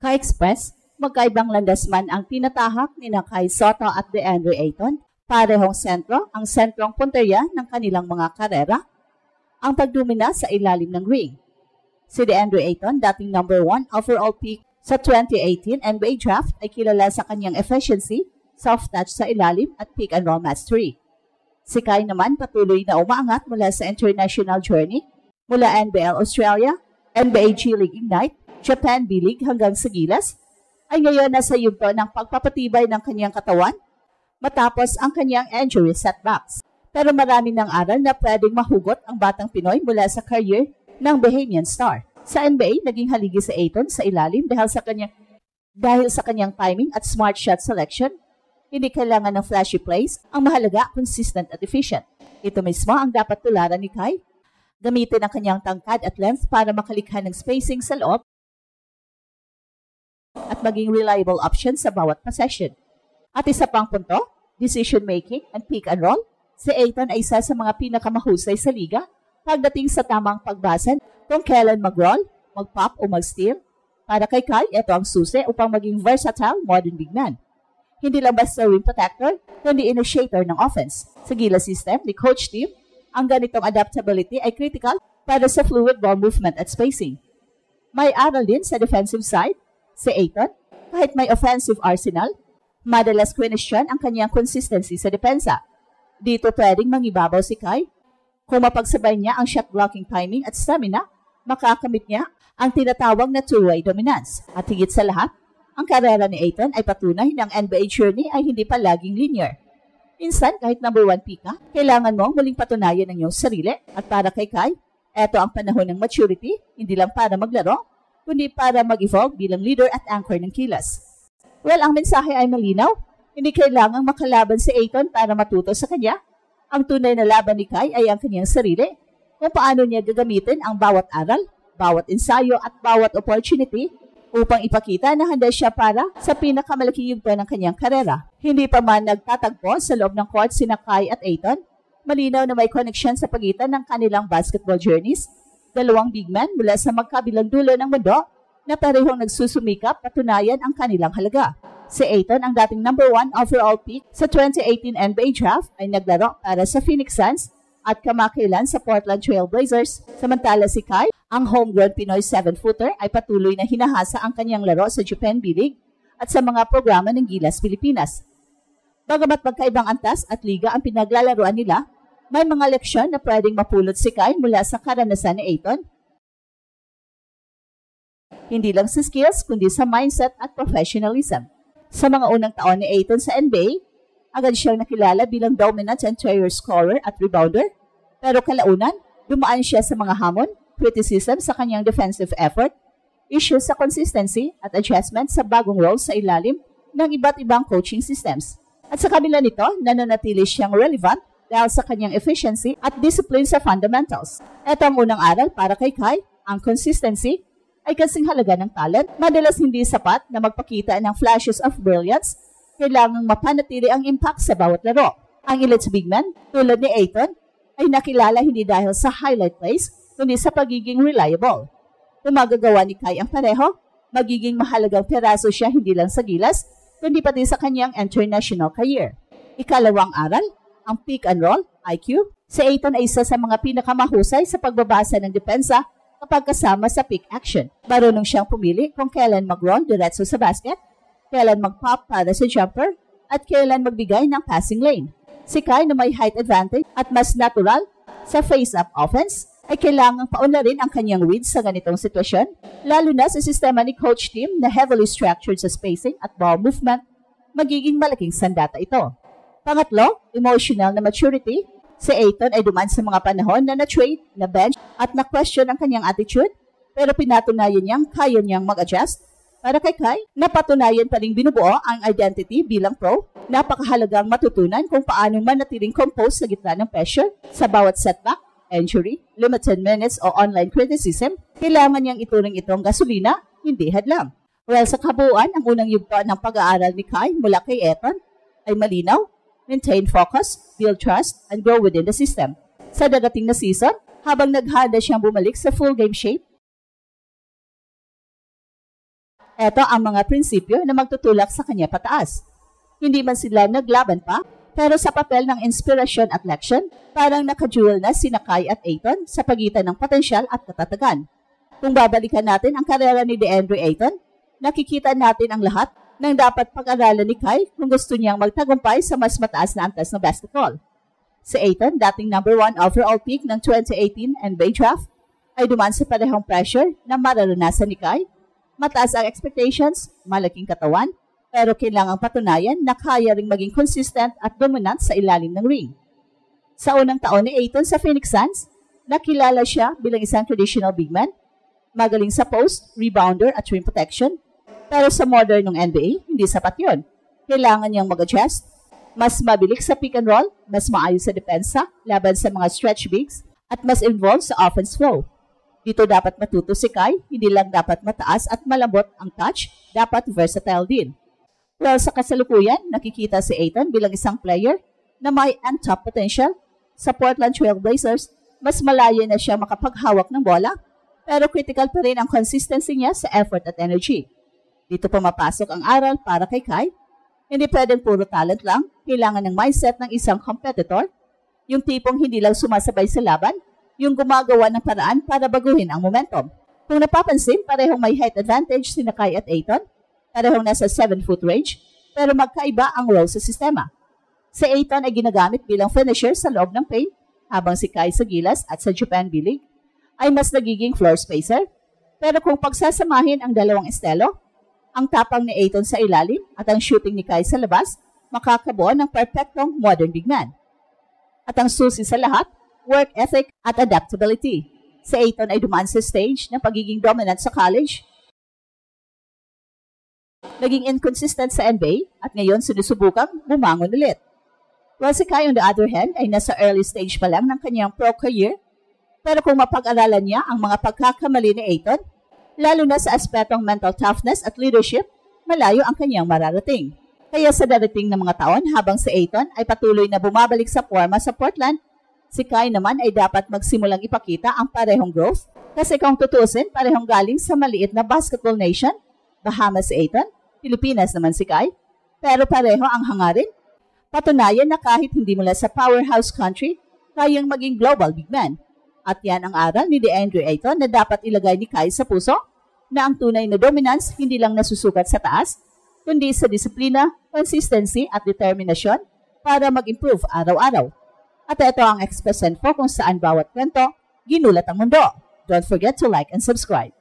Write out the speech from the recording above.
Ka-Express, magkaibang landas man ang tinatahak ni Kay Soto at DeAndre Ayton. Parehong sentro ang sentrong punteriya ng kanilang mga karera, ang pagdumina sa ilalim ng ring. Si DeAndre Ayton, dating number 1 overall pick sa 2018 NBA draft, ay kilala sa kanyang efficiency, soft touch sa ilalim at pick and roll mastery. Si Kay naman patuloy na umaangat mula sa international journey, mula NBL Australia, NBA G League Ignite, Japan B-League hanggang sa Gilas, ay ngayon nasa yugto ng pagpapatibay ng kanyang katawan matapos ang kanyang injury setbacks. Pero marami ng aral na pwedeng mahugot ang batang Pinoy mula sa career ng Bahamian star. Sa NBA, naging haligi si Ayton sa ilalim dahil sa kanyang timing at smart shot selection. Hindi kailangan ng flashy plays, ang mahalaga, consistent at efficient. Ito mismo ang dapat tularan ni Kay. Gamitin ang kanyang tangkad at length para makalikha ng spacing sa loob at maging reliable option sa bawat possession. At isa pang punto, decision-making and pick and roll. Si Ayton ay isa sa mga pinakamahusay sa liga pagdating sa tamang pagbasa kung kailan mag-roll, mag-pop o mag-steal. Para kay Kay, ito ang susi upang maging versatile modern big man. Hindi lang basta rim protector, kundi initiator ng offense. Sa Gilas system ni Coach Tim, ang ganitong adaptability ay critical para sa fluid ball movement at spacing. May aral din sa defensive side. Si Ayton, kahit may offensive arsenal, madalas question ang kanyang consistency sa depensa. Dito pwedeng mangibabaw si Kay. Kung mapagsabay niya ang shot blocking timing at stamina, makakamit niya ang tinatawag na two-way dominance. At higit sa lahat, ang karera ni Ayton ay patunay ng NBA journey ay hindi palaging linear. Minsan, kahit number 1 pick ka, kailangan mo muling patunayan ang iyong sarili. At para kay Kay, eto ang panahon ng maturity, hindi lang para maglaro, kundi para mag-evolve bilang leader at anchor ng kilas. Well, ang mensahe ay malinaw. Hindi kailangang makalaban si Ayton para matuto sa kanya. Ang tunay na laban ni Kay ay ang kanyang sarili, kung paano niya gagamitin ang bawat aral, bawat ensayo at bawat opportunity upang ipakita na handa siya para sa pinakamalaking yugto ng kanyang karera. Hindi pa man nagtatagpo sa loob ng court sina Kay at Ayton, malinaw na may connection sa pagitan ng kanilang basketball journeys. Dalawang big men mula sa magkabilang dulo ng mundo na parehong nagsusumikap patunayan ang kanilang halaga. Si Ayton, ang dating number 1 overall pick sa 2018 NBA draft, ay naglaro para sa Phoenix Suns at kamakailan sa Portland Trail Blazers. Samantala si Kay, ang homegrown Pinoy 7-footer, ay patuloy na hinahasa ang kanyang laro sa Japan B-League at sa mga programa ng Gilas Pilipinas. Bagamat magkaibang antas at liga ang pinaglalaroan nila, may mga leksyon na pwedeng mapulot si Kay mula sa karanasan ni Ayton. Hindi lang sa skills, kundi sa mindset at professionalism. Sa mga unang taon ni Ayton sa NBA, agad siyang nakilala bilang dominant interior scorer at rebounder. Pero kalaunan, dumaan siya sa mga hamon, criticism sa kanyang defensive effort, issues sa consistency at adjustment sa bagong role sa ilalim ng iba't ibang coaching systems. At sa kabila nito, nananatili siyang relevant dahil sa kanyang efficiency at discipline sa fundamentals. Ito ang unang aral para kay Kay, ang consistency ay kasing halaga ng talent. Madalas hindi sapat na magpakita ng flashes of brilliance, kailangang mapanatili ang impact sa bawat laro. Ang elite big man, tulad ni Ayton, ay nakilala hindi dahil sa highlight plays, kundi sa pagiging reliable. Kung magagawa ni Kay ang pareho, magiging mahalagang peraso siya hindi lang sa Gilas, kundi pati sa kanyang international career. Ikalawang aral, ang pick and roll, IQ. Si Ayton ay isa sa mga pinakamahusay sa pagbabasa ng depensa kapag kasama sa pick action. Marunong siyang pumili kung kailan mag-roll diretso sa basket, kailan mag-pop para sa jumper, at kailan magbigay ng passing lane. Si Kay na may height advantage at mas natural sa face-up offense, ay kailangang paunlarin ang kanyang read sa ganitong sitwasyon, lalo na sa sistema ni Coach Tim na heavily structured sa spacing at ball movement, magiging malaking sandata ito. Pangatlo, emotional na maturity. Si Ayton ay dumaan sa mga panahon na na-trade, na-bench at na-question ang kanyang attitude, pero pinatunayan niyang kaya niyang mag-adjust. Para kay Kay, napatunayan pa rin binubuo ang identity bilang pro. Napakahalagang matutunan kung paano manatiling composed sa gitna ng pressure sa bawat setback, injury, limited minutes o online criticism. Kailangan niyang ituring itong gasolina, hindi hadlang. Well, sa kabuuan, ang unang yugto ng pag-aaral ni Kay mula kay Ayton ay malinaw, maintain focus, build trust, and grow within the system. Sa darating na season, habang naghanda siyang bumalik sa full game shape, Ito ang mga prinsipyo na magtutulak sa kanya pataas. Hindi man sila naglaban pa, pero sa papel ng inspirasyon at leksyon, parang nakadual na sina Kai at Ayton sa pagitan ng potensyal at katatagan. Kung babalikan natin ang karera ni DeAndre Ayton, nakikita natin ang lahat ng dapat pag-aralan ni Kai kung gusto niyang magtagumpay sa mas mataas na antas ng basketball. Si Ayton, dating number 1 overall pick ng 2018 NBA draft, ay dumaan sa parehong pressure na mararanasan ni Kai. Mataas ang expectations, malaking katawan, pero kailangang patunayan na kaya ring maging consistent at dominant sa ilalim ng ring. Sa unang taon ni Ayton sa Phoenix Suns, nakilala siya bilang isang traditional big man, magaling sa post, rebounder at rim protection, pero sa modernong NBA, hindi sapat yun. Kailangan niyang mag-adjust, mas mabilis sa pick and roll, mas maayos sa depensa, laban sa mga stretch bigs, at mas involved sa offense flow. Dito dapat matuto si Kai, hindi lang dapat mataas at malambot ang touch, dapat versatile din. Well, sa kasalukuyan, nakikita si Ayton bilang isang player na may untapped potential. Sa Portland Trail Blazers, mas malayo na siya makapaghawak ng bola, pero critical pa rin ang consistency niya sa effort at energy. Dito pumapasok ang aral para kay Kai. Hindi pwedeng puro talent lang, kailangan ng mindset ng isang competitor, yung tipong hindi lang sumasabay sa laban, yung gumagawa ng paraan para baguhin ang momentum. Kung napapansin, parehong may height advantage sina Kai at Ayton, parehong nasa 7-foot range, pero magkaiba ang role sa sistema. Si Ayton ay ginagamit bilang finisher sa loob ng paint, habang si Kai sa gilas at sa Japan B-League ay mas nagiging floor spacer. Pero kung pagsasamahin ang dalawang estilo, ang tapang ni Ayton sa ilalim at ang shooting ni Kai sa labas, makakabuo ng perfectong modern big man. At ang susi sa lahat, work ethic at adaptability. Si Ayton ay dumaan sa stage ng pagiging dominant sa college, naging inconsistent sa NBA at ngayon sinusubukang bumangon ulit. While si Kai on the other hand ay nasa early stage pa lang ng kanyang pro career, pero kung mapag-aralan niya ang mga pagkakamali ni Ayton, lalo na sa aspetong mental toughness at leadership, malayo ang kanyang mararating. Kaya sa darating na mga taon habang si Ayton ay patuloy na bumabalik sa forma sa Portland, si Kai naman ay dapat magsimulang ipakita ang parehong growth kasi kung tutusin, parehong galing sa maliit na basketball nation, Bahamas si Ayton, Pilipinas naman si Kai, pero pareho ang hangarin. Patunayan na kahit hindi mula sa powerhouse country, kayang maging global big man. At yan ang aral ni DeAndre Ayton na dapat ilagay ni Kai sa puso na ang tunay na dominance hindi lang nasusukat sa taas, kundi sa disiplina, consistency at determinasyon para mag-improve araw-araw. At ito ang Express Info kung saan bawat kwento, ginulat ang mundo. Don't forget to like and subscribe.